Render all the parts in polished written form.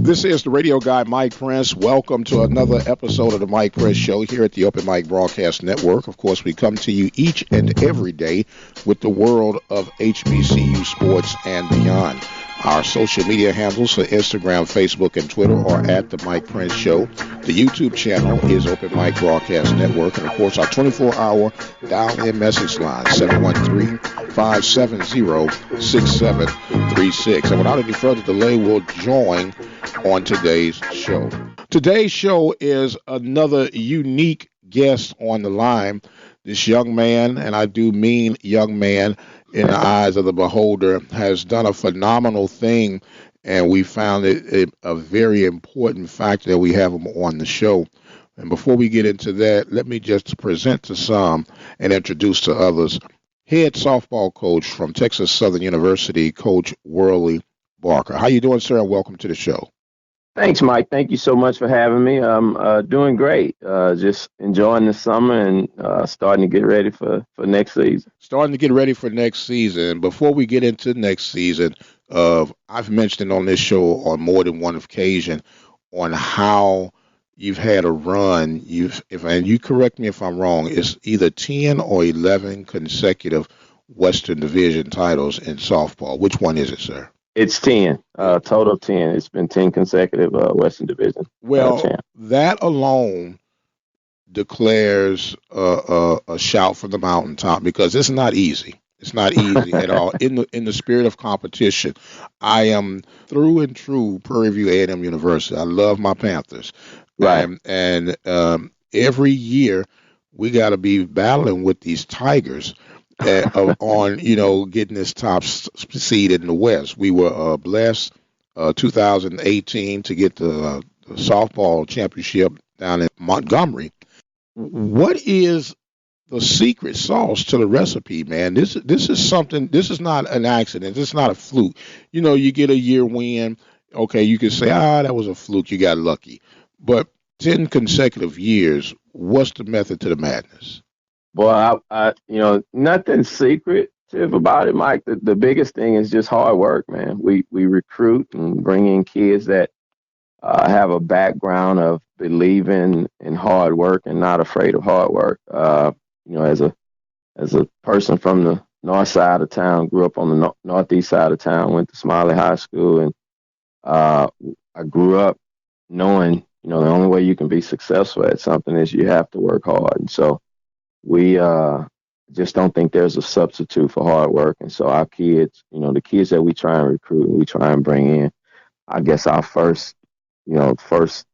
This is the radio guy, Mike Prince. Welcome to another episode of the Mike Prince Show here at the Open Mic Broadcast Network. Of course, we come to you each and every day with the world of HBCU sports and beyond. Our social media handles for Instagram, Facebook, and Twitter are at The Mike Prince Show. The YouTube channel is Open Mic Broadcast Network. And, of course, our 24-hour dial-in message line, 713-570-6736. And without any further delay, we'll join on today's show. Today's show is another unique guest on the line. This young man, and I do mean young man in the eyes of the beholder, has done a phenomenal thing, and we found it a very important factor that we have him on the show. And before we get into that, let me just present to some and introduce to others head softball coach from Texas Southern University, Coach Worley Barker. How you doing, sir, and welcome to the show. Thanks, Mike. Thank you so much for having me. I'm doing great. Just enjoying the summer and starting to get ready for next season. Starting to get ready for next season. Before we get into next season, I've mentioned it on this show on more than one occasion on how you've had a run. And you correct me if I'm wrong, it's either 10 or 11 consecutive Western Division titles in softball. Which one is it, sir? It's 10, total 10. It's been 10 consecutive Western Division. Well, that alone declares a shout from the mountaintop because it's not easy. It's not easy at all. In the spirit of competition, I am through and through Prairie View A&M University. I love my Panthers. Right. And every year we got to be battling with these Tigers. On getting this top seed in the West. We were blessed 2018 to get the softball championship down in Montgomery. What is the secret sauce to the recipe, man? This is something. This is not an accident. This is not a fluke. You get a year win. Okay, you can say, that was a fluke. You got lucky. But 10 consecutive years. What's the method to the madness? Well, I nothing secretive about it, Mike. The biggest thing is just hard work, man. We recruit and bring in kids that have a background of believing in hard work and not afraid of hard work. As a person from the north side of town, grew up on the northeast side of town, went to Smiley High School, and I grew up knowing, the only way you can be successful at something is you have to work hard. And so we just don't think there's a substitute for hard work. And so our kids, the kids that we try and recruit, we try and bring in, I guess our first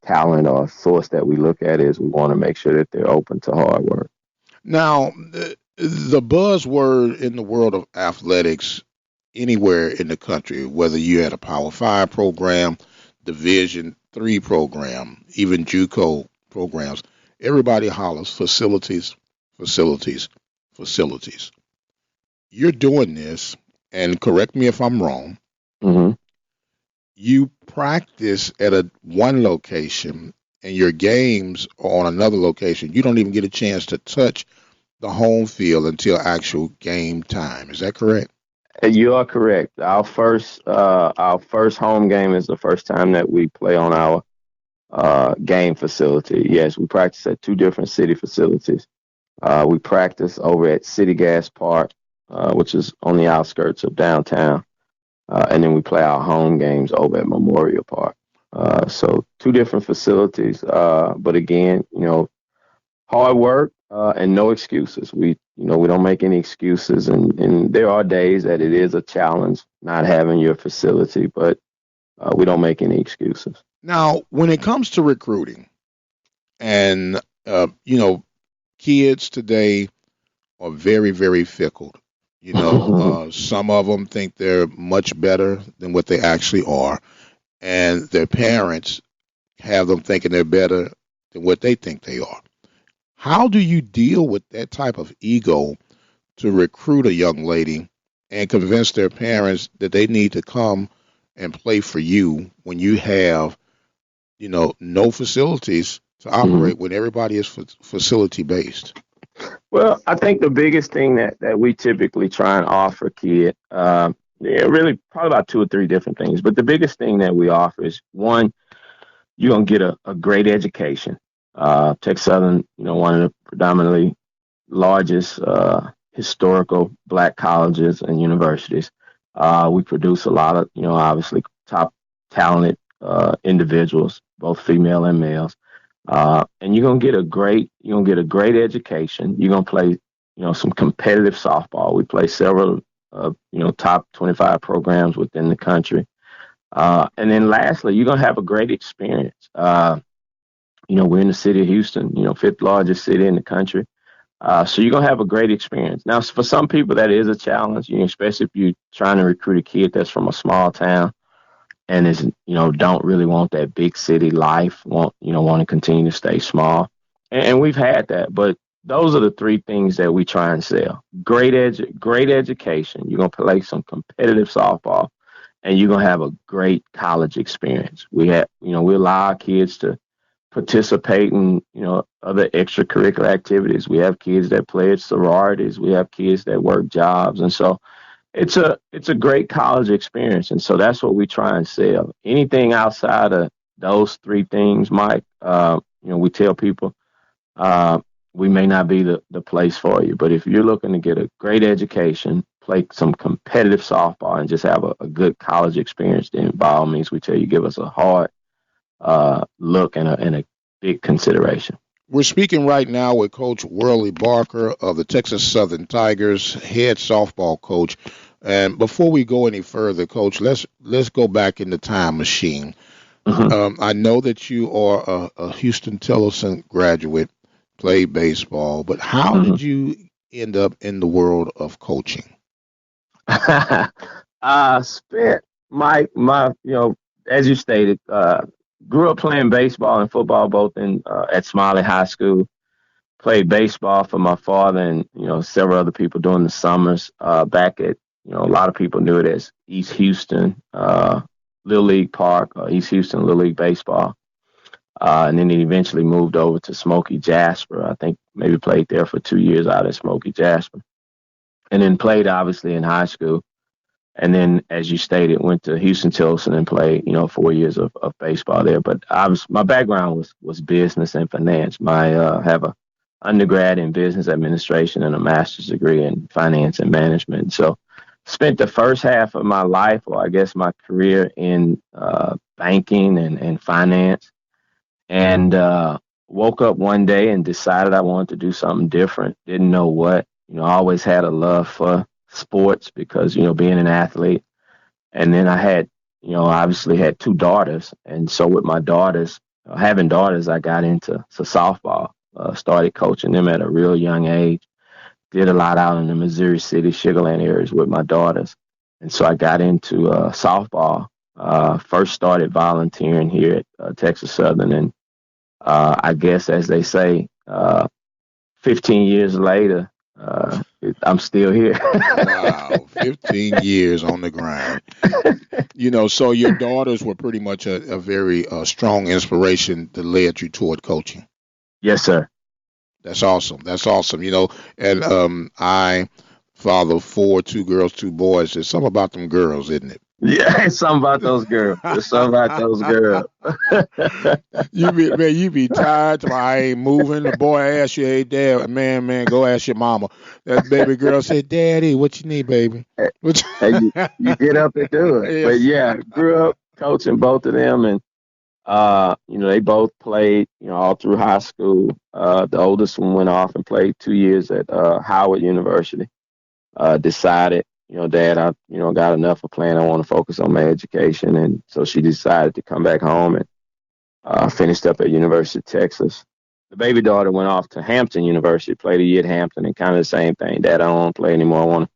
talent or source that we look at is we want to make sure that they're open to hard work. Now, the buzzword in the world of athletics anywhere in the country, whether you had a Power 5 program, Division 3 program, even JUCO programs, everybody hollers facilities. You're doing this, and correct me if I'm wrong. Mm-hmm. You practice at one location, and your games are on another location. You don't even get a chance to touch the home field until actual game time. Is that correct? You are correct. Our first home game is the first time that we play on our game facility. Yes, we practice at two different city facilities. We practice over at City Gas Park, which is on the outskirts of downtown. And then we play our home games over at Memorial Park. So two different facilities. But again, hard work and no excuses. We don't make any excuses. And there are days that it is a challenge not having your facility, but we don't make any excuses. Now, when it comes to recruiting and, kids today are very, very fickle. Some of them think they're much better than what they actually are, and their parents have them thinking they're better than what they think they are. How do you deal with that type of ego to recruit a young lady and convince their parents that they need to come and play for you when you have, no facilities to operate when everybody is facility based? Well, I think the biggest thing that we typically try and offer kid, Yeah, really, probably about two or three different things. But the biggest thing that we offer is one, you're gonna get a great education. Texas Southern, one of the predominantly largest historical black colleges and universities. We produce a lot of, obviously top talented individuals, both female and males. And you're gonna get a great education. You're gonna play, some competitive softball. We play several, top 25 programs within the country. And then lastly, you're gonna have a great experience. We're in the city of Houston, fifth largest city in the country. So you're gonna have a great experience. Now, for some people, that is a challenge, especially if you're trying to recruit a kid that's from a small town and is, don't really want that big city life, want to continue to stay small. And we've had that, but those are the three things that we try and sell. Great education. You're gonna play some competitive softball, and you're gonna have a great college experience. We allow our kids to participate in other extracurricular activities. We have kids that play at sororities. We have kids that work jobs, and so it's a great college experience. And so that's what we try and sell. Anything outside of those three things, Mike, we tell people we may not be the place for you. But if you're looking to get a great education, play some competitive softball, and just have a good college experience, then by all means, we tell you give us a hard look and a big consideration. We're speaking right now with Coach Worley Barker of the Texas Southern Tigers, head softball coach. And before we go any further, Coach, let's go back in the time machine. I know that you are a Houston Tillotson graduate, played baseball, but how did you end up in the world of coaching? Spent my as you stated, grew up playing baseball and football both in at Smiley High School. Played baseball for my father and several other people during the summers. Back at a lot of people knew it as East Houston Little League Park, East Houston Little League Baseball. And then he eventually moved over to Smoky Jasper. I think maybe played there for 2 years out at Smoky Jasper. And then played obviously in high school. And then, as you stated, went to Houston Tillotson and played, 4 years of baseball there. But my background was business and finance. I have a undergrad in business administration and a master's degree in finance and management. So spent the first half of my life, or I guess my career, in banking and finance. And woke up one day and decided I wanted to do something different. Didn't know what. I always had a love for sports because, being an athlete. And then I had, obviously had two daughters. And so with my daughters, having daughters, I got into softball, started coaching them at a real young age. Did a lot out in the Missouri City, Sugar Land areas with my daughters. And so I got into softball. First started volunteering here at Texas Southern. And I guess, as they say, 15 years later, I'm still here. Wow, 15 years on the grind. So your daughters were pretty much a very strong inspiration that led you toward coaching. Yes, sir. That's awesome. That's awesome. And I father four, two girls, two boys. There's something about them girls, isn't it? Yeah, it's something about those girls. It's something about those girls. You be tired. I ain't moving. The boy asks you, hey, dad, man, go ask your mama. That baby girl said, Daddy, what you need, baby? Hey, you get up and do it. Yes. But yeah, grew up coaching both of them, and they both played, all through high school. The oldest one went off and played 2 years at Howard University. Decided, Dad, I, got enough of playing. I want to focus on my education. And so she decided to come back home and finished up at University of Texas. The baby daughter went off to Hampton University, played a year at Hampton, and kind of the same thing. Dad, I don't want to play anymore. I want to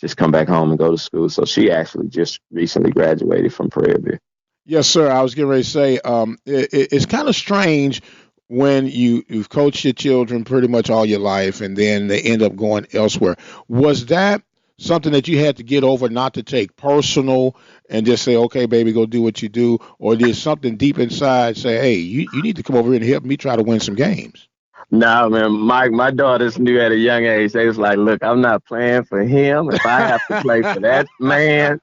just come back home and go to school. So she actually just recently graduated from Prairie View. Yes, sir. I was getting ready to say, it's kind of strange when you've coached your children pretty much all your life and then they end up going elsewhere. Was that something that you had to get over, not to take personal and just say, okay, baby, go do what you do? Or did something deep inside say, hey, you need to come over here and help me try to win some games? No, man, my daughters knew at a young age. They was like, "Look, I'm not playing for him. If I have to play for that man,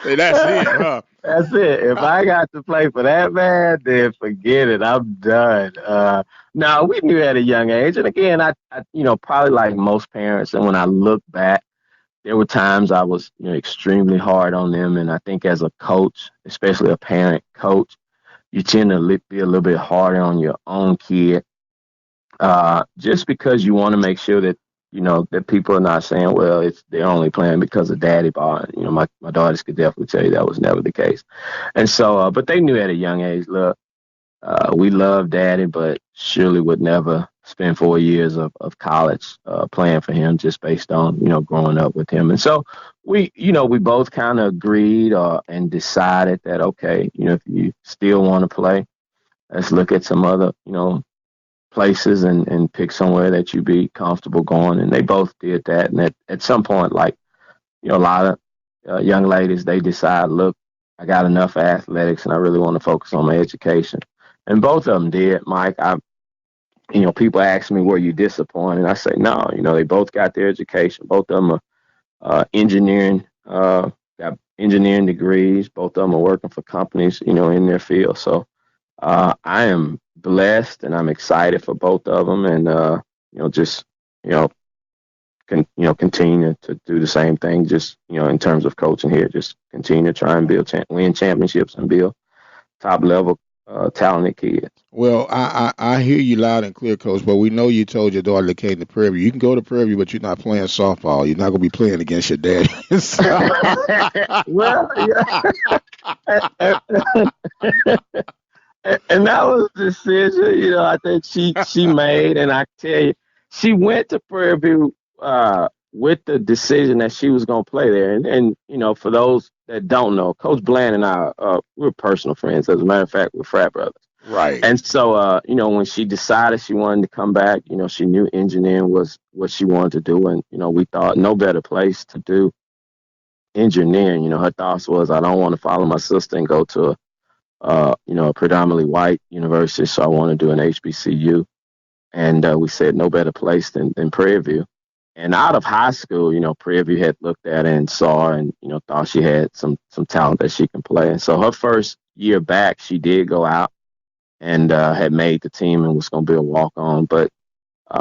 Say that's it, huh? that's it. If I got to play for that man, then forget it. I'm done." No, we knew at a young age, and again, probably like most parents, and when I look back, there were times I was, extremely hard on them, and I think as a coach, especially a parent coach, you tend to be a little bit harder on your own kid, just because you want to make sure that that people are not saying, well, it's they're only playing because of daddy ball. My daughters could definitely tell you that was never the case. And so, but they knew at a young age, look, we love daddy, but surely would never spend 4 years of college playing for him just based on growing up with him. And so we both kind of agreed and decided that, okay, if you still want to play, let's look at some other places and pick somewhere that you'd be comfortable going. And they both did that. And at some point, like a lot of young ladies, they decide, look, I got enough athletics and I really want to focus on my education. And both of them did, Mike. People ask me, were you disappointed? I say, no, they both got their education. Both of them are engineering, got engineering degrees. Both of them are working for companies, in their field. So I am blessed and I'm excited for both of them. And, just, you know, continue to do the same thing, just, in terms of coaching here, just continue to try and win championships and build top level, talented kids. Well, I hear you loud and clear, Coach. But we know you told your daughter to came to Prairie View. You can go to Prairie View, but you're not playing softball. You're not going to be playing against your dad. Well, yeah. And that was the decision, I think she made. And I tell you, she went to Prairie View with the decision that she was going to play there. And for those that don't know, Coach Bland and I, we're personal friends. As a matter of fact, we're frat brothers. Right. And so, when she decided she wanted to come back, she knew engineering was what she wanted to do. And, we thought no better place to do engineering. Her thoughts was, I don't want to follow my sister and go to a predominantly white university, so I want to do an HBCU. And we said no better place than Prairie View. And out of high school, Prairie View had looked at her and saw her and, thought she had some talent that she can play. And so her first year back, she did go out and had made the team and was going to be a walk on. But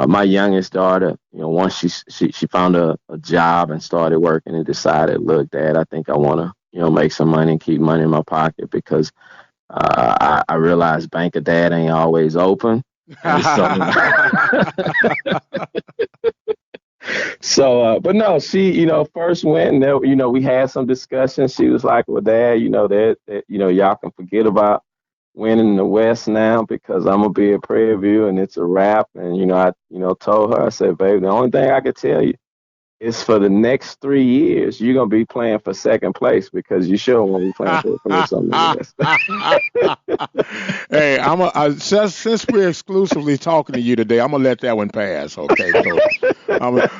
my youngest daughter, once she found a job and started working and decided, look, Dad, I think I want to, make some money and keep money in my pocket because I realized Bank of Dad ain't always open. And but no, she, first went and, there, we had some discussions. She was like, well, Dad, that y'all can forget about winning the West now because I'm going to be at Prairie View and it's a wrap. And, I, told her, I said, baby, the only thing I could tell you is for the next 3 years, you're going to be playing for second place because you sure won't be playing for something else. Hey, since we're exclusively talking to you today, I'm gonna let that one pass, okay, Coach?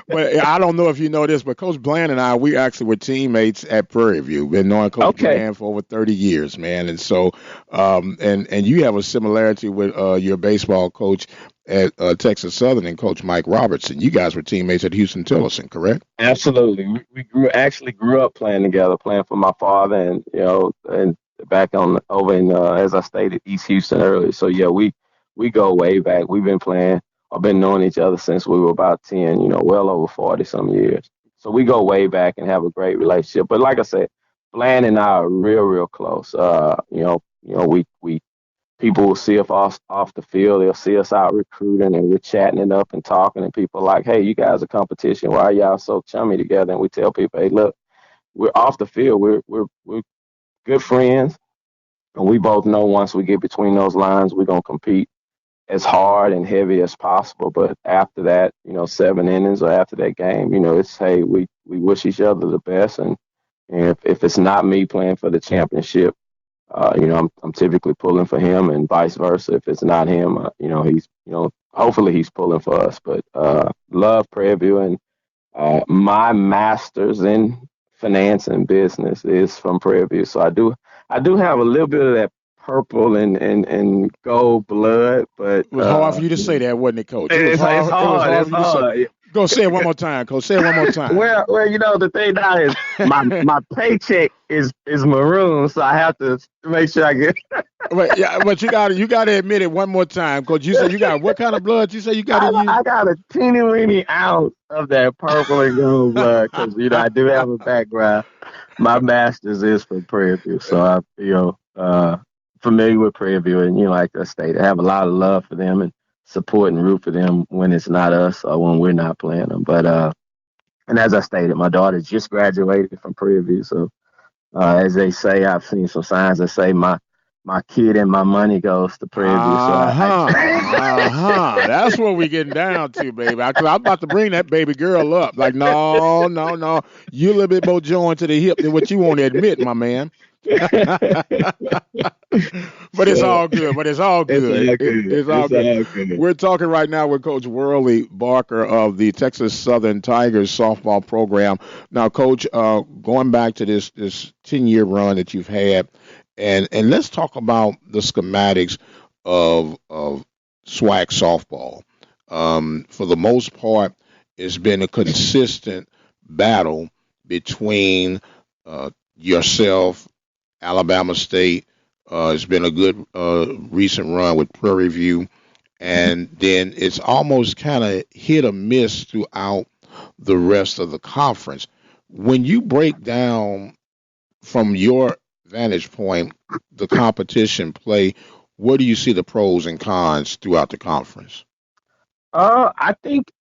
But I don't know if you know this, but Coach Bland and I, we actually were teammates at Prairie View. Been knowing Coach Bland for over 30 years, man. And so, and you have a similarity with your baseball coach at Texas Southern and Coach Mike Robertson. You guys were teammates at Houston Tillerson, correct? Absolutely. We actually grew up playing together, playing for my father, and and back on over in as I stated, East Houston earlier. So yeah, we go way back. We've been playing. I've been knowing each other since we were about 10. Well over 40 some years. So we go way back and have a great relationship. But like I said, Bland and I are real close. We people will see us off the field. They'll see us out recruiting and we're chatting it up and talking. And people are like, hey, you guys are competition. Why are y'all so chummy together? And we tell people, hey, look, we're off the field. We're good friends. And we both know once we get between those lines, we're going to compete as hard and heavy as possible. But after that, 7 innings or after that game, it's, hey, we wish each other the best. And if it's not me playing for the championship, I'm typically pulling for him, and vice versa. If it's not him, he's, hopefully he's pulling for us. But love Prairie View, and my master's in finance and business is from Prairie View, so I do have a little bit of that purple and gold blood, but It was hard for you to say that, wasn't it, Coach? It was it's hard. It was hard. hard It's for you to say. hard. Go say it one more time, Coach. Say it one more time. Well, the thing now is my paycheck is maroon, so I have to make sure I get. But yeah, but you gotta admit it one more time, Coach. You said you got what kind of blood? You say you got in you? I got a teeny weeny ounce of that purple and gold blood because I do have a background. My master's is from Prairie View, so I familiar with Prairie View, and like I stated, I have a lot of love for them and support and root for them when it's not us or when we're not playing them. But and as I stated, my daughter just graduated from Prairie View, so as they say, I've seen some signs that say my kid and my money goes to Prairie View. So That's what we getting down to, baby. Cause I'm about to bring that baby girl up. Like, no, no, no. You a little bit more joined to the hip than what you want to admit, my man. But it's so all good. But it's all it's good. all good. It's all It's good. all good. We're talking right now with Coach Worley Barker of the Texas Southern Tigers softball program. Now, Coach, going back to this 10-year run that you've had, and let's talk about the schematics of SWAC softball. For the most part, it's been a consistent battle between yourself, Alabama State. It's been a good recent run with Prairie View, and then it's almost kind of hit or miss throughout the rest of the conference. When you break down from your vantage point the competition play, where do you see the pros and cons throughout the conference? I think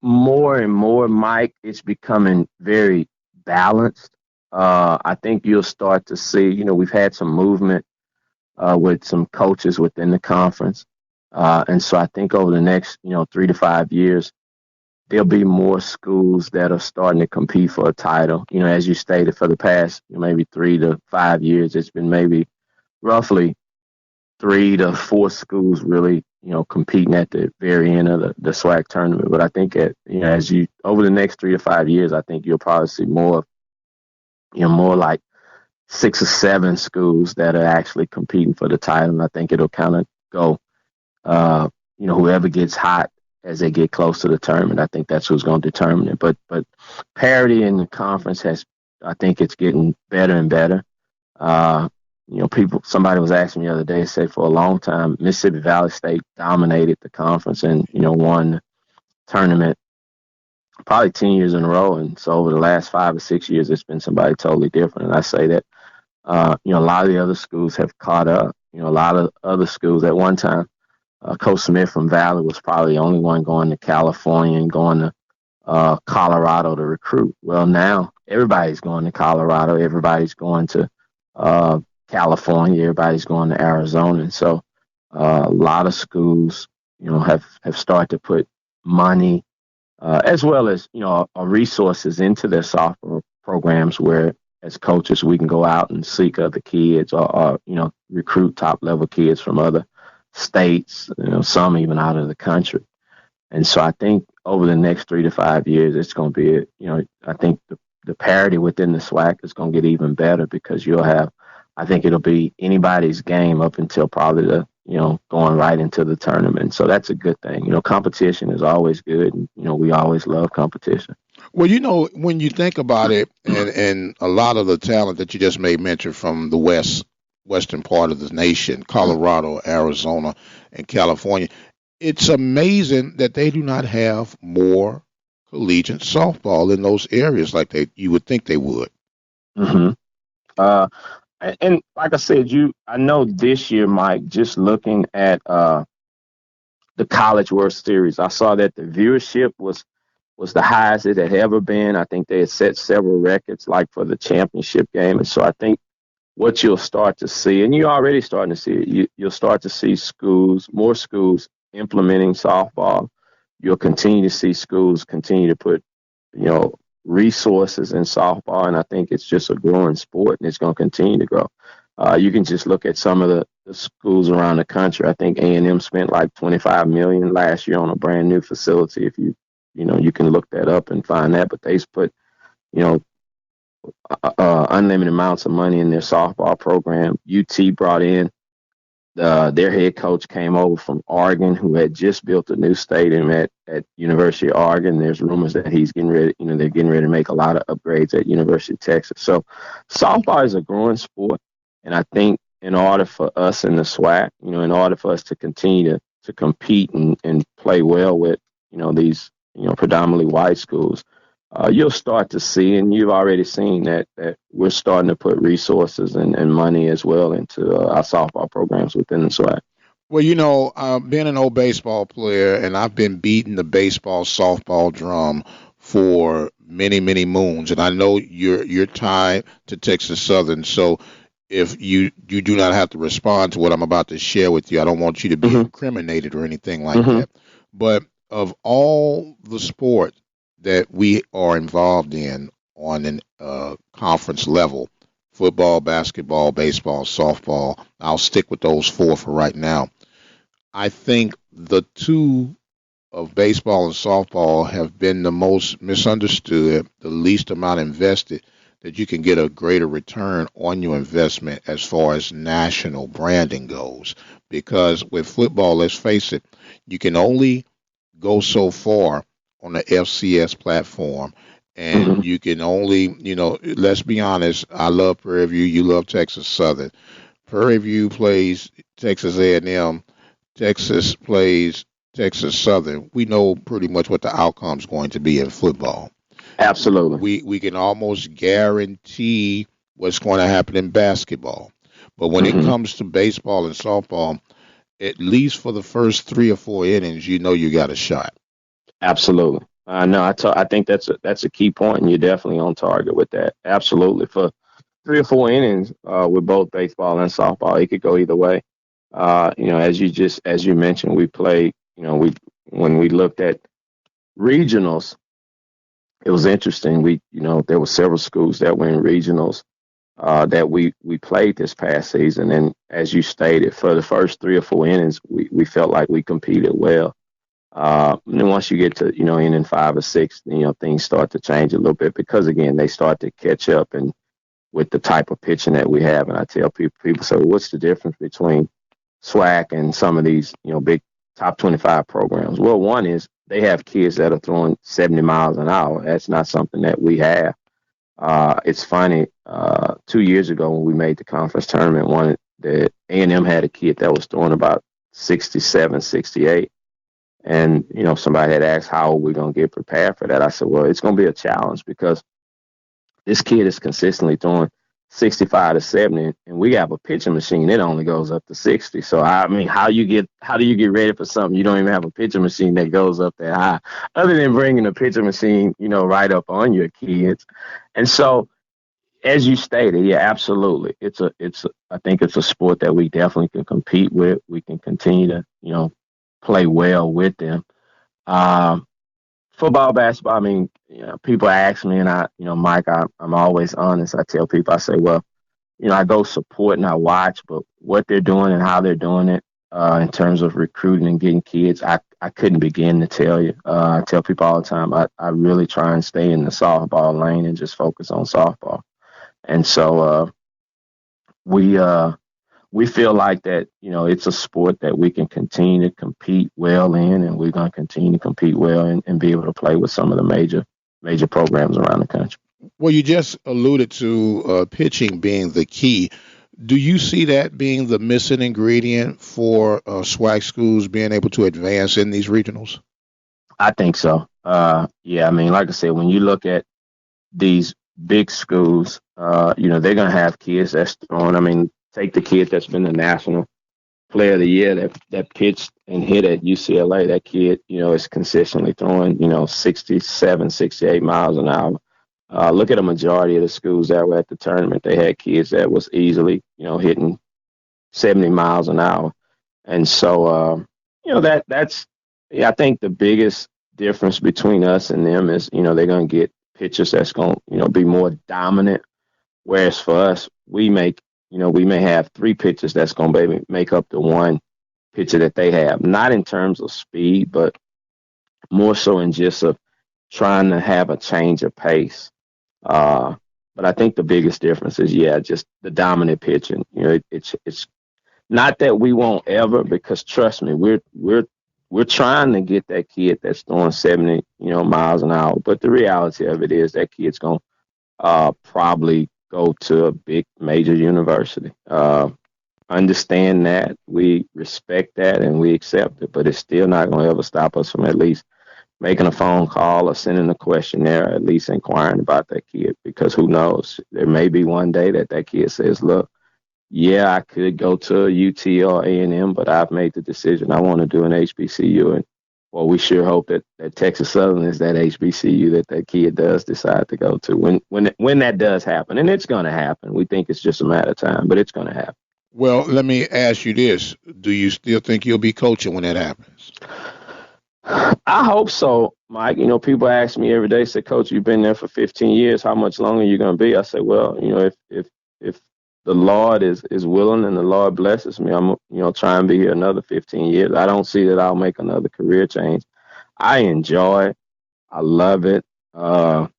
more and more, Mike, it's becoming very balanced. I think you'll start to see, we've had some movement with some coaches within the conference. And so I think over the next, 3 to 5 years, there'll be more schools that are starting to compete for a title. As you stated, for the past maybe 3 to 5 years, it's been maybe roughly 3 to 4 schools really, competing at the very end of the SWAC tournament. But I think as you over the next 3 to 5 years, I think you'll probably see more like 6 or 7 schools that are actually competing for the title. And I think it'll kind of go, whoever gets hot as they get close to the tournament. I think that's who's going to determine it. But parity in the conference I think it's getting better and better. Uh, somebody was asking me the other day, say for a long time, Mississippi Valley State dominated the conference and, won the tournament probably 10 years in a row. And so over the last 5 or 6 years, it's been somebody totally different. And I say that, a lot of the other schools have caught up. A lot of other schools at one time, Coach Smith from Valley was probably the only one going to California and going to Colorado to recruit. Well, now everybody's going to Colorado. Everybody's going to California. Everybody's going to Arizona. And so a lot of schools, have started to put money as well as, resources into their softball programs where as coaches we can go out and seek other kids or recruit top level kids from other states, some even out of the country. And so I think over the next 3 to 5 years, it's going to be, I think the parity within the SWAC is going to get even better because I think it'll be anybody's game up until probably going right into the tournament. So that's a good thing. Competition is always good. And, we always love competition. Well, when you think about it, and a lot of the talent that you just made mention from the western part of the nation, Colorado, Arizona, and California, it's amazing that they do not have more collegiate softball in those areas like you would think they would. Mm-hmm. And like I said, I know this year, Mike, just looking at the College World Series, I saw that the viewership was the highest it had ever been. I think they had set several records, like for the championship game. And so I think what you'll start to see, and you're already starting to see it, you'll start to see more schools implementing softball. You'll continue to see schools continue to put, resources in softball, and I think it's just a growing sport, and it's going to continue to grow. You can just look at some of the schools around the country. I think A&M spent like $25 million last year on a brand new facility. If you can look that up and find that. But they've put, you know, unlimited amounts of money in their softball program. UT brought in their head coach came over from Oregon, who had just built a new stadium at University of Oregon. There's rumors that he's getting ready, they're getting ready to make a lot of upgrades at University of Texas. So softball is a growing sport, and I think in order for us in the SWAC, in order for us to continue to compete and play well with, these, predominantly white schools, you'll start to see, and you've already seen that we're starting to put resources and money as well into our softball programs within the SWAC. Well, being an old baseball player, and I've been beating the baseball softball drum for many, many moons, and I know you're tied to Texas Southern, so if you do not have to respond to what I'm about to share with you, I don't want you to be Mm-hmm. incriminated or anything like Mm-hmm. that. But of all the sport that we are involved in on an conference level, football, basketball, baseball, softball, I'll stick with those four for right now. I think the two of baseball and softball have been the most misunderstood, the least amount invested, that you can get a greater return on your investment as far as national branding goes. Because with football, let's face it, you can only go so far on the FCS platform. And Mm-hmm. you can only, let's be honest. I love Prairie View. You love Texas Southern. Prairie View plays Texas A&M. Texas plays Texas Southern. We know pretty much what the outcome is going to be in football. Absolutely. We can almost guarantee what's going to happen in basketball. But when it Mm-hmm. comes to baseball and softball, at least for the first 3 or 4 innings, you know you got a shot. Absolutely. No, I think that's a key point, and you're definitely on target with that. Absolutely. For 3 or 4 innings with both baseball and softball, it could go either way. As you mentioned, we played. We when we looked at regionals, it was interesting. There were several schools that were in regionals that we played this past season, and as you stated, for the first 3 or 4 innings, we felt like we competed well. And then once you get to inning 5 or 6, things start to change a little bit because again they start to catch up and with the type of pitching that we have. And I tell people, so what's the difference between SWAC and some of these big top 25 programs? Well, one is they have kids that are throwing 70 miles an hour. That's not something that we have. It's funny. 2 years ago when we made the conference tournament, one the A&M had a kid that was throwing about 67, 68. And, somebody had asked, how are we going to get prepared for that? I said, well, it's going to be a challenge because this kid is consistently throwing 65 to 70, and we have a pitching machine. It only goes up to 60. So, I mean, how do you get ready for something? You don't even have a pitching machine that goes up that high, other than bringing a pitching machine, right up on your kids. And so, as you stated, yeah, absolutely. I think it's a sport that we definitely can compete with. We can continue to, play well with them. Um, Football, basketball. I mean, people ask me, and Mike, I'm always honest. I tell people, I say, well, I go support and I watch, but what they're doing and how they're doing it in terms of recruiting and getting kids, I couldn't begin to tell you. I tell people all the time, I really try and stay in the softball lane and just focus on softball. And so we we feel like that, it's a sport that we can continue to compete well in, and we're going to continue to compete well and be able to play with some of the major programs around the country. Well, you just alluded to pitching being the key. Do you see that being the missing ingredient for SWAC schools being able to advance in these regionals? I think so. Yeah, I mean, like I said, when you look at these big schools, they're going to have kids that's throwing. I mean, take the kid that's been the national player of the year that pitched and hit at UCLA. That kid, is consistently throwing, 67, 68 miles an hour. Look at a majority of the schools that were at the tournament. They had kids that was easily, hitting 70 miles an hour. And so, that's, yeah, I think the biggest difference between us and them is, they're going to get pitchers that's going to, be more dominant. Whereas for us, we may have three pitchers that's going to maybe make up the one pitcher that they have, not in terms of speed, but more so in just of trying to have a change of pace. Uh, But I think the biggest difference is, yeah, just the dominant pitching. It's not that we won't ever, because trust me, we're trying to get that kid that's throwing 70, miles an hour. But the reality of it is that kid's gonna probably go to a big major university. Understand that, we respect that, and we accept it. But it's still not gonna ever stop us from at least making a phone call or sending a questionnaire, or at least inquiring about that kid. Because who knows? There may be one day that kid says, "Look, yeah, I could go to a UT or A&M, but I've made the decision I want to do an HBCU." And well, we sure hope that Texas Southern is that HBCU that kid does decide to go to when that does happen. And it's going to happen. We think it's just a matter of time, but it's going to happen. Well, let me ask you this: do you still think you'll be coaching when that happens? I hope so, Mike. People ask me every day, say, "Coach, you've been there for 15 years. How much longer are you going to be?" I say, well, if the Lord is willing and the Lord blesses me, I'm try and be here another 15 years. I don't see that I'll make another career change. I enjoy it. I love it. I've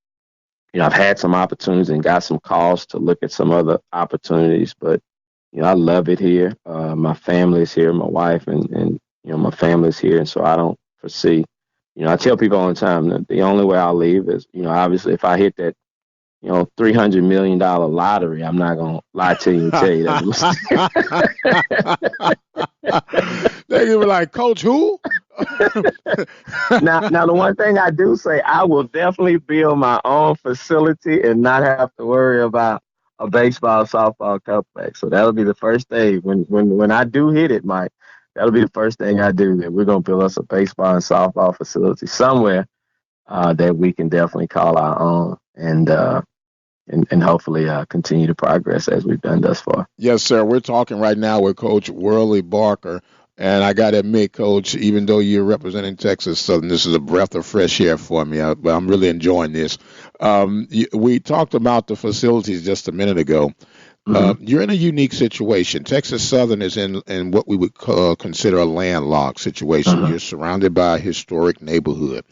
had some opportunities and got some calls to look at some other opportunities, but I love it here. My family is here, my wife and my family is here, and so I don't foresee. I tell people all the time that the only way I'll leave is, obviously, if I hit that, $300 million lottery. I'm not gonna lie to you and tell you that. They were like, Coach, who? Now, the one thing I do say, I will definitely build my own facility and not have to worry about a baseball, softball complex. So that'll be the first thing when I do hit it, Mike. That'll be the first thing I do. That we're gonna build us a baseball and softball facility somewhere that we can definitely call our own, and hopefully continue to progress as we've done thus far. Yes, sir. We're talking right now with Coach Worley Barker. And I got to admit, Coach, even though you're representing Texas Southern, this is a breath of fresh air for me. But I'm really enjoying this. We talked about the facilities just a minute ago. You're in a unique situation. Texas Southern is in what we would consider a landlocked situation. You're surrounded by a historic neighborhood.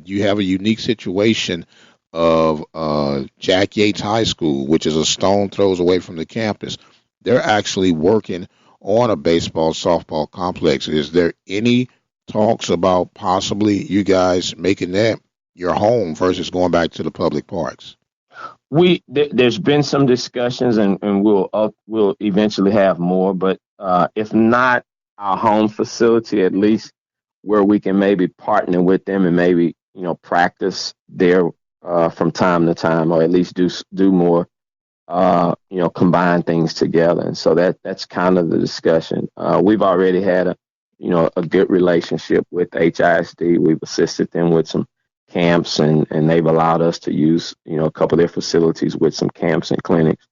You have a unique situation of Jack Yates High School, which is a stone throws away from the campus. They're actually working on a baseball softball complex. Is there any talks about possibly you guys making that your home versus going back to the public parks? There's been some discussions, and we'll eventually have more, but if not our home facility, at least where we can maybe partner with them and maybe practice there from time to time, or at least do more combine things together. And so that's kind of the discussion. We've already had a good relationship with HISD. We've assisted them with some camps, and they've allowed us to use, a couple of their facilities with some camps and clinics.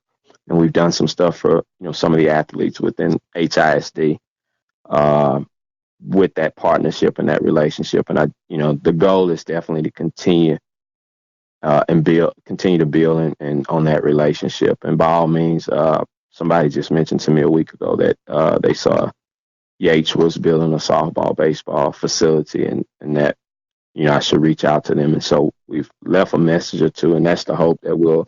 And we've done some stuff for, some of the athletes within HISD with that partnership and that relationship. And the goal is definitely to continue continue to build and on that relationship. And by all means, somebody just mentioned to me a week ago that they saw Yates was building a softball, baseball facility, and that I should reach out to them. And so we've left a message or two, and that's the hope that we'll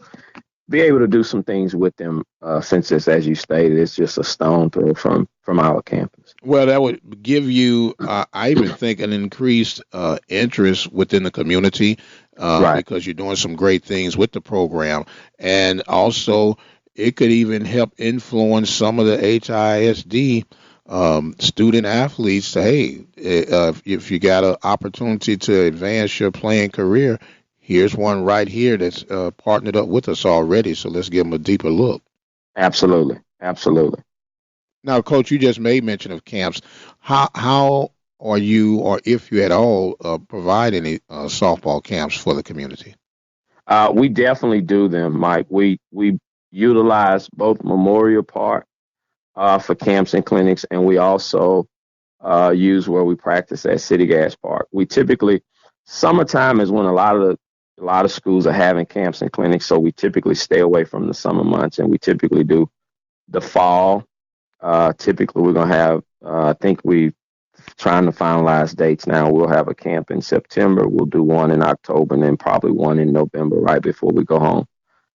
be able to do some things with them, since it's, as you stated, it's just a stone throw from our campus. Well, that would give you, I even think, an increased interest within the community, Right. because you're doing some great things with the program. And also, it could even help influence some of the HISD student athletes to, hey, if you got an opportunity to advance your playing career, here's one right here that's partnered up with us already, so let's give them a deeper look. Absolutely. Absolutely. Now, Coach, you just made mention of camps. How are you, or if you at all, provide any softball camps for the community? We definitely do them, Mike. We utilize both Memorial Park for camps and clinics, and we also use where we practice at City Gas Park. We typically, summertime is when a lot of schools are having camps and clinics, so we typically stay away from the summer months, and we typically do the fall. Typically, we're gonna have. I think we trying to finalize dates now. We'll have a camp in September. We'll do one in October, and then probably one in November, right before we go home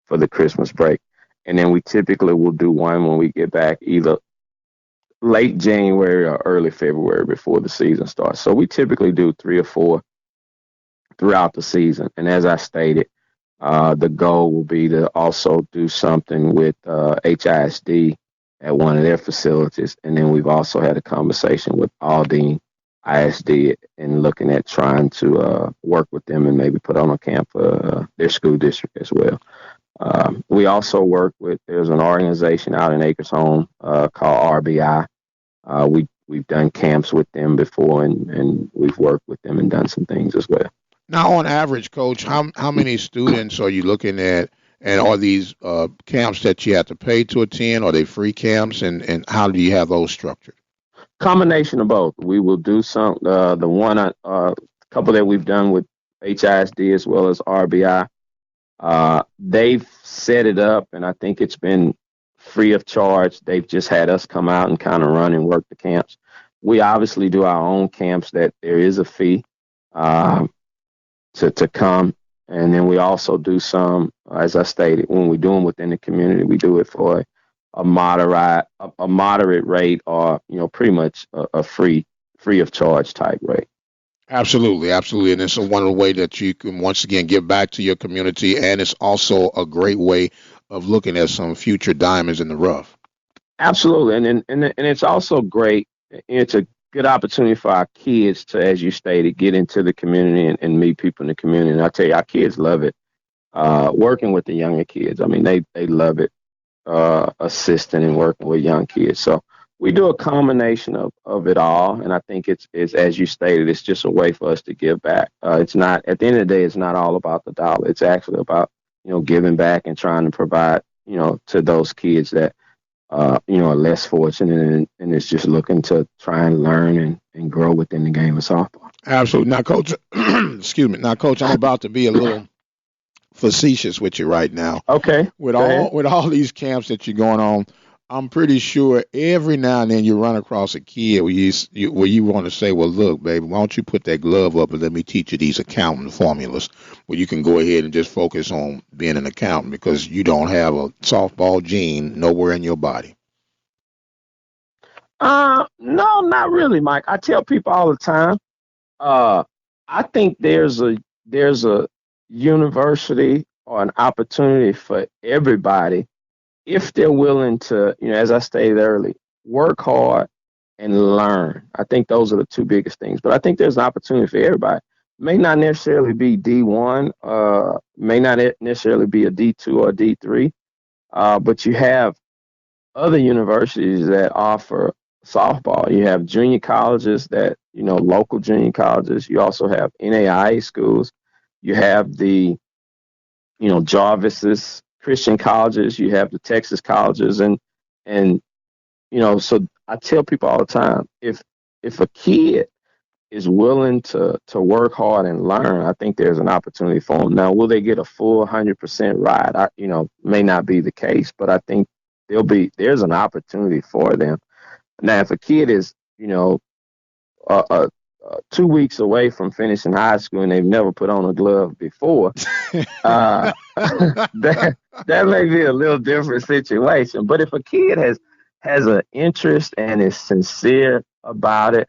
for the Christmas break. And then we typically will do one when we get back either late January or early February before the season starts. So we typically do 3 or 4 throughout the season. And as I stated, the goal will be to also do something with HISD at one of their facilities. And then we've also had a conversation with Aldine ISD and looking at trying to work with them and maybe put on a camp for their school district as well. We also work with, there's an organization out in Acres Home called RBI. We've done camps with them before, and we've worked with them and done some things as well. Now, on average, Coach, how many students are you looking at? And are these camps that you have to pay to attend? Are they free camps? And how do you have those structured? Combination of both. We will do some, the one, couple that we've done with HISD as well as RBI. They've set it up, and I think it's been free of charge. They've just had us come out and kind of run and work the camps. We obviously do our own camps that there is a fee to come. And then we also do some, as I stated, when we do them within the community, we do it for a moderate rate, or pretty much a free of charge type rate. Absolutely, absolutely. And it's one of the way that you can once again give back to your community, and it's also a great way of looking at some future diamonds in the rough. Absolutely, and it's also great. It's a good opportunity for our kids to, as you stated, get into the community and meet people in the community. And I tell you, our kids love it. Working with the younger kids, I mean, they love it. Assisting and working with young kids. So we do a combination of it all, and I think it's as you stated, it's just a way for us to give back. It's not, at the end of the day, it's not all about the dollar. It's actually about giving back and trying to provide to those kids that are less fortunate and it's just looking to try and learn and grow within the game of softball. Absolutely. Now, Coach, excuse me. Now, Coach, I'm about to be a little facetious with you right now. Okay. With all these camps that you're going on, I'm pretty sure every now and then you run across a kid where you want to say, well, look, baby, why don't you put that glove up and let me teach you these accounting formulas where you can go ahead and just focus on being an accountant because you don't have a softball gene nowhere in your body. No, not really, Mike. I tell people all the time, I think there's a university or an opportunity for everybody if they're willing to, as I stated early, work hard and learn. I think those are the two biggest things. But I think there's an opportunity for everybody. May not necessarily be D1, may not necessarily be a D2 or D3, but you have other universities that offer softball. You have junior colleges that, local junior colleges. You also have NAIA schools. You have the, Jarvis's Christian colleges. You have the Texas colleges, and so I tell people all the time, if a kid is willing to work hard and learn, I think there's an opportunity for them. Now, will they get a full 100% ride? May not be the case, but I think there's an opportunity for them. Now, if a kid is, 2 weeks away from finishing high school and they've never put on a glove before, that may be a little different situation. But if a kid has an interest and is sincere about it,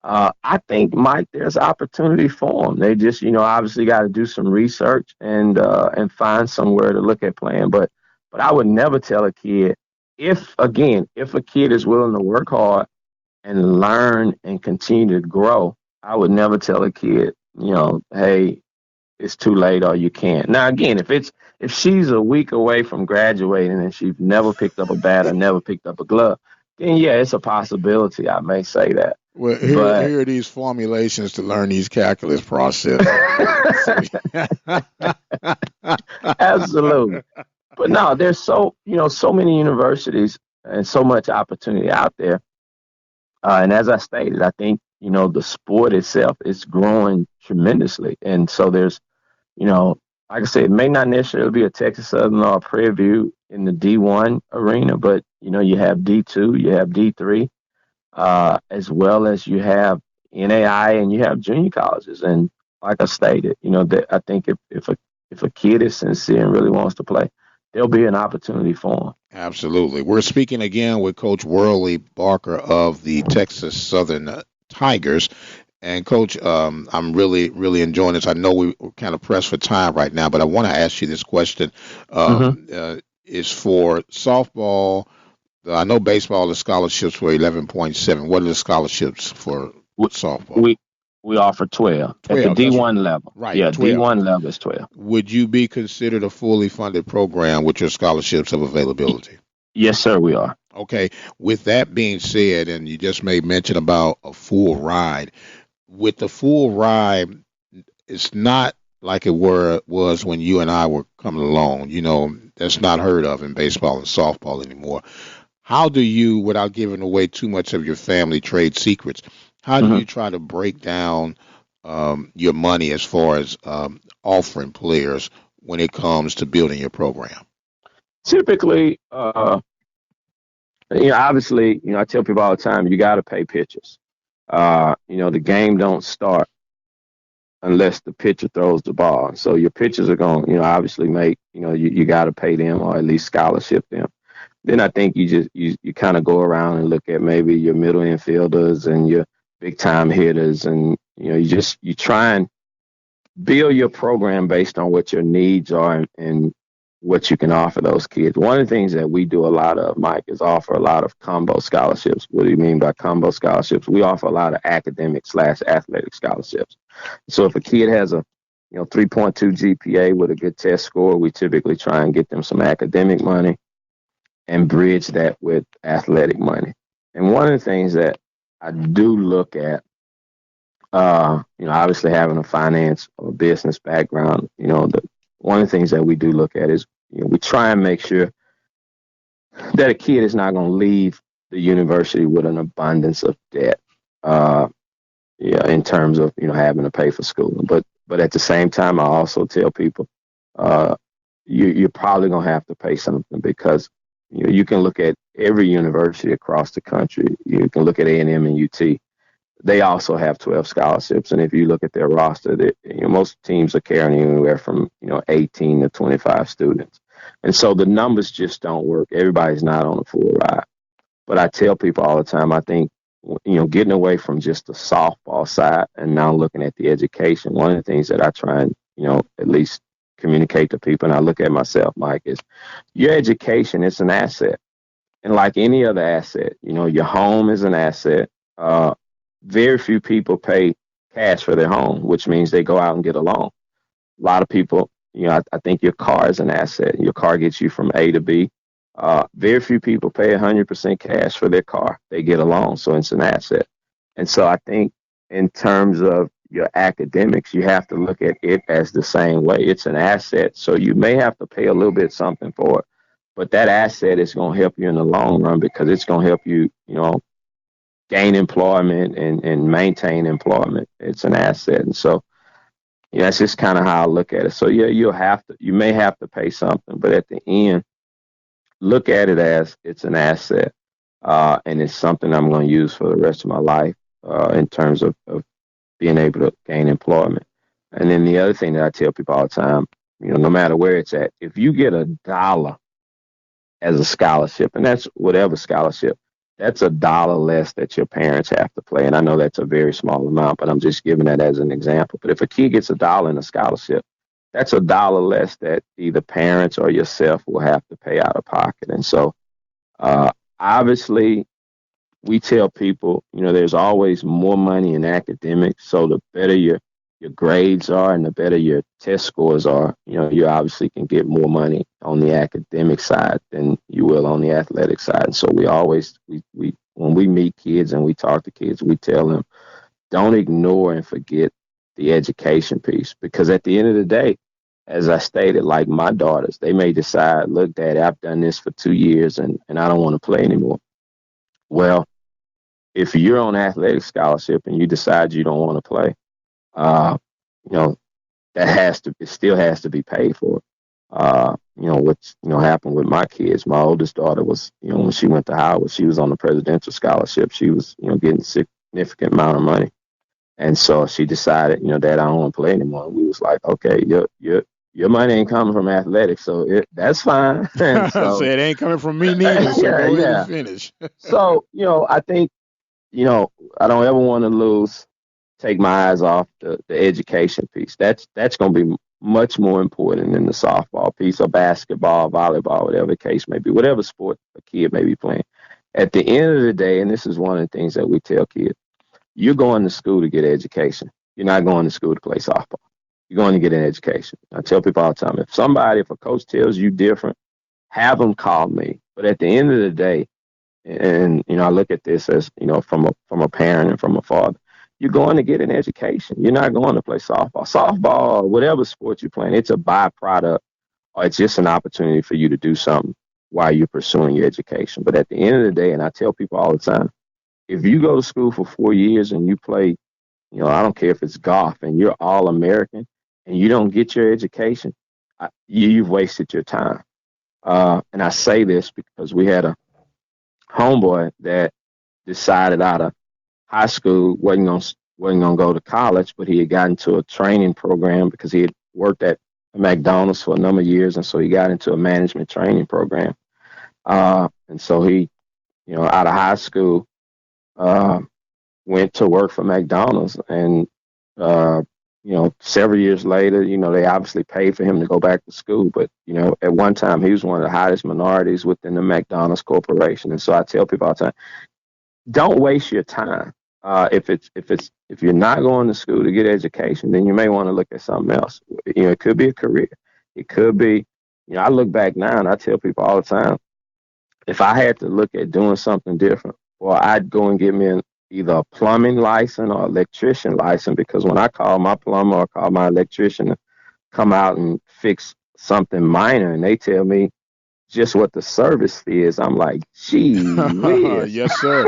I think, Mike, there's opportunity for them. They just, obviously got to do some research and find somewhere to look at playing. But I would never tell a kid, if a kid is willing to work hard and learn and continue to grow, I would never tell a kid, hey, it's too late or you can't. Now, again, if she's a week away from graduating and she's never picked up a bat or never picked up a glove, then yeah, it's a possibility. I may say that. Well, here are these formulations to learn these calculus processes. Absolutely. But no, there's so many universities and so much opportunity out there. And as I stated, I think, the sport itself is growing tremendously. And so there's, like I said, it may not necessarily be a Texas Southern or a Prairie View in the D1 arena, but, you have D2, you have D3, as well as you have NAI and you have junior colleges. And like I stated, that I think if a kid is sincere and really wants to play, there'll be an opportunity for them. Absolutely. We're speaking again with Coach Worley Barker of the Texas Southern Tigers. And Coach, I'm really, really enjoying this. I know we're kind of pressed for time right now, but I want to ask you this question. Hmm. Is for softball. I know baseball, the scholarships were 11.7. What are the scholarships for We, softball? we we offer 12 at the 12. That's D1 level. right, Yeah, 12. D1 level is 12. Would you be considered a fully funded program with your scholarships of Y- availability? Yes, sir, we are. Okay. With that being said, and you just made mention about a full ride. With the full ride, it's not like it was when you and I were coming along. That's not heard of in baseball and softball anymore. How do you, without giving away too much of your family trade secrets, how do Hmm. you try to break down your money as far as offering players when it comes to building your program? Typically, obviously, I tell people all the time, you got to pay pitchers. The game don't start unless the pitcher throws the ball. So your pitchers are going, obviously make, you got to pay them or at least scholarship them. Then I think you kind of go around and look at maybe your middle infielders and your big time hitters, and you try and build your program based on what your needs are and what you can offer those kids. One of the things that we do a lot of, Mike, is offer a lot of combo scholarships. What do you mean by combo scholarships? We offer a lot of academic / athletic scholarships. So if a kid has a 3.2 GPA with a good test score, we typically try and get them some academic money and bridge that with athletic money. And one of the things that I do look at, obviously having a finance or business background, one of the things that we do look at is, we try and make sure that a kid is not going to leave the university with an abundance of debt. Uh, yeah, in terms of having to pay for school, but at the same time, I also tell people, uh, you're probably gonna have to pay something because you can look at every university across the country. You can look at A&M and UT. They also have 12 scholarships, and if you look at their roster, most teams are carrying anywhere from 18 to 25 students, and so the numbers just don't work. Everybody's not on a full ride. But I tell people all the time, I think, getting away from just the softball side and now looking at the education, one of the things that I try and, at least communicate to people, and I look at myself, Mike, is your education is an asset. And like any other asset, your home is an asset. Uh, Very few people pay cash for their home, which means they go out and get a loan. A lot of people, I think your car is an asset. Your car gets you from A to B. Very few people pay 100% cash for their car. They get a loan, so it's an asset. And so I think in terms of your academics, you have to look at it as the same way. It's an asset, so you may have to pay a little bit something for it, but that asset is going to help you in the long run because it's going to help you, gain employment and maintain employment. It's an asset, and so that's just kind of how I look at it. So yeah, you may have to pay something, but at the end, look at it as it's an asset, and it's something I'm going to use for the rest of my life in terms of being able to gain employment. And then the other thing that I tell people all the time, no matter where it's at, if you get $1 as a scholarship, and that's whatever scholarship, that's $1 less that your parents have to pay. And I know that's a very small amount, but I'm just giving that as an example. But if a kid gets $1 in a scholarship, that's $1 less that either parents or yourself will have to pay out of pocket. And so, obviously, we tell people, there's always more money in academics. So the better your grades are and the better your test scores are, you obviously can get more money on the academic side than you will on the athletic side. And so we always, we when we meet kids and we talk to kids, we tell them, don't ignore and forget the education piece. Because at the end of the day, as I stated, like my daughters, they may decide, look, Daddy, I've done this for 2 years and I don't want to play anymore. Well, if you're on athletic scholarship and you decide you don't want to play, uh, you know, it still has to be paid for. What's, happened with my kids. My oldest daughter was, when she went to Howard, she was on the presidential scholarship. She was, getting a significant amount of money. And so she decided, Dad, I don't want to play anymore. And we was like, okay, your money ain't coming from athletics, so that's fine. And I so, said it ain't coming from me neither. So yeah, go ahead and yeah. finish. So, I think, you know, I don't ever want to take my eyes off the education piece. That's going to be much more important than the softball piece or basketball, volleyball, whatever the case may be, whatever sport a kid may be playing. At the end of the day, and this is one of the things that we tell kids, you're going to school to get education. You're not going to school to play softball. You're going to get an education. I tell people all the time, if a coach tells you different, have them call me. But at the end of the day, and I look at this as from a parent and from a father, you're going to get an education. You're not going to play softball or whatever sport you're playing. It's a byproduct, or it's just an opportunity for you to do something while you're pursuing your education. But at the end of the day, and I tell people all the time, if you go to school for 4 years and you play, I don't care if it's golf, and you're all American and you don't get your education, you've wasted your time. And I say this because we had a homeboy that decided out of high school wasn't gonna go to college, but he had gotten into a training program because he had worked at McDonald's for a number of years, and so he got into a management training program. And so he, out of high school, uh, went to work for McDonald's, and several years later, they obviously paid for him to go back to school, but at one time he was one of the hottest minorities within the McDonald's corporation. And so I tell people all the time, don't waste your time. If you're not going to school to get education, then you may want to look at something else. It could be a career. It could be, I look back now and I tell people all the time, if I had to look at doing something different, well, I'd go and get me either a plumbing license or electrician license, because when I call my plumber or call my electrician to come out and fix something minor and they tell me just what the service fee is, I'm like, gee whiz. Yes, sir.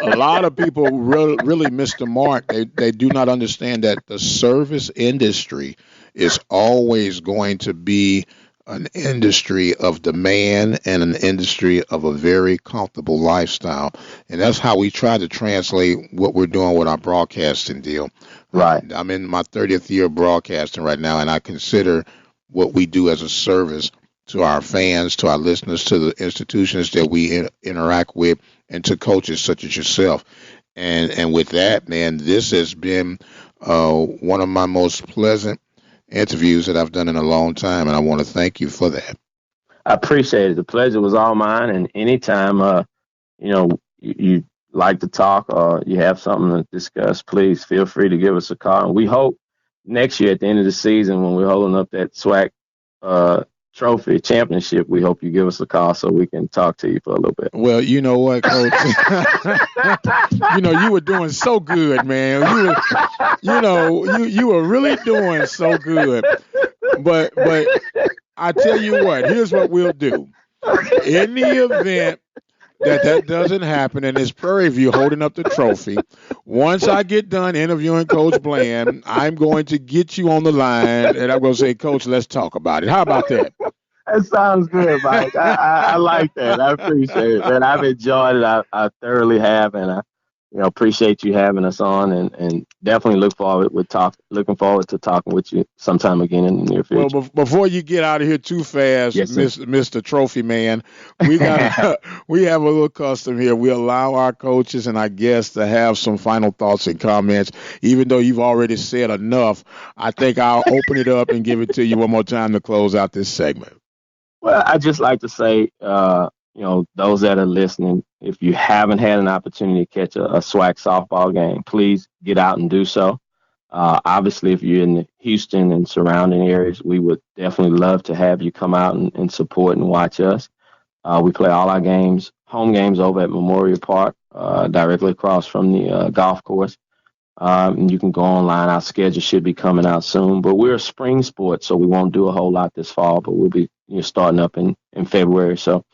A lot of people really miss the mark. They do not understand that the service industry is always going to be an industry of demand and an industry of a very comfortable lifestyle. And that's how we try to translate what we're doing with our broadcasting deal. Right. I'm in my 30th year of broadcasting right now, and I consider what we do as a service to our fans, to our listeners, to the institutions that we interact with, and to coaches such as yourself. And with that, man, this has been one of my most pleasant interviews that I've done in a long time, and I want to thank you for that. I appreciate it. The pleasure was all mine. And anytime, you like to talk or you have something to discuss, please feel free to give us a call. And we hope next year at the end of the season, when we're holding up that SWAC uh, trophy championship, we hope you give us a call so we can talk to you for a little bit. Well, you know what, Coach? You were doing so good, man. You were really doing so good. But I tell you what, here's what we'll do. In the event that doesn't happen and it's Prairie View holding up the trophy, once I get done interviewing Coach Bland, I'm going to get you on the line and I'm going to say, Coach, let's talk about it. How about that? That sounds good, Mike. I like that. I appreciate it, man. I've enjoyed it. I thoroughly have, and I appreciate you having us on, and definitely looking forward to talking with you sometime again in the near Well, future. before you get out of here too fast, Yes, sir. Mr. Trophy Man, we got we have a little custom here. We allow our coaches and our guests to have some final thoughts and comments. Even though you've already said enough, I think I'll open it up and give it to you one more time to close out this segment. Well, I just like to say, those that are listening, if you haven't had an opportunity to catch a SWAC softball game, please get out and do so. Obviously, if you're in the Houston and surrounding areas, we would definitely love to have you come out and support and watch us. We play all our home games over at Memorial Park, directly across from the golf course. And you can go online. Our schedule should be coming out soon. But we're a spring sport, so we won't do a whole lot this fall, but we'll be starting up in February. So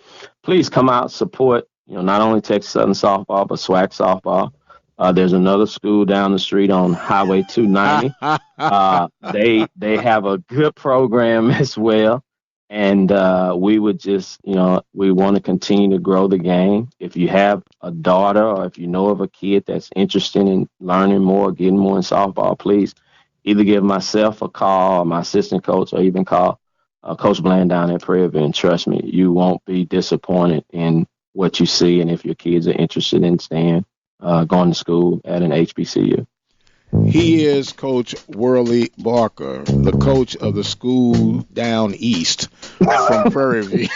please come out, support, not only Texas Southern softball, but SWAC softball. There's another school down the street on Highway 290. They have a good program as well. And we would just, we want to continue to grow the game. If you have a daughter or if you know of a kid that's interested in learning more, getting more in softball, please either give myself a call, or my assistant coach, or even call Coach Bland down at Prairie View. And trust me, you won't be disappointed in what you see, and if your kids are interested in staying, going to school at an HBCU. He is Coach Worley Barker, the coach of the school down east from Prairie View,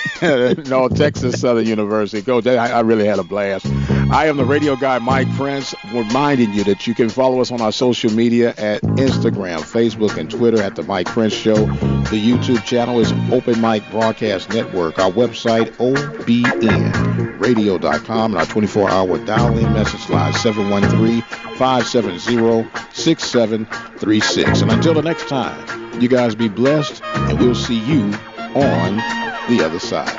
no, Texas Southern University. Coach, I really had a blast. I am the radio guy, Mike Prince, reminding you that you can follow us on our social media at Instagram, Facebook, and Twitter at The Mike Prince Show. The YouTube channel is Open Mic Broadcast Network. Our website, obnradio.com, and our 24-hour dial-in message line, 713-570-6736. And until the next time, you guys be blessed, and we'll see you on the other side.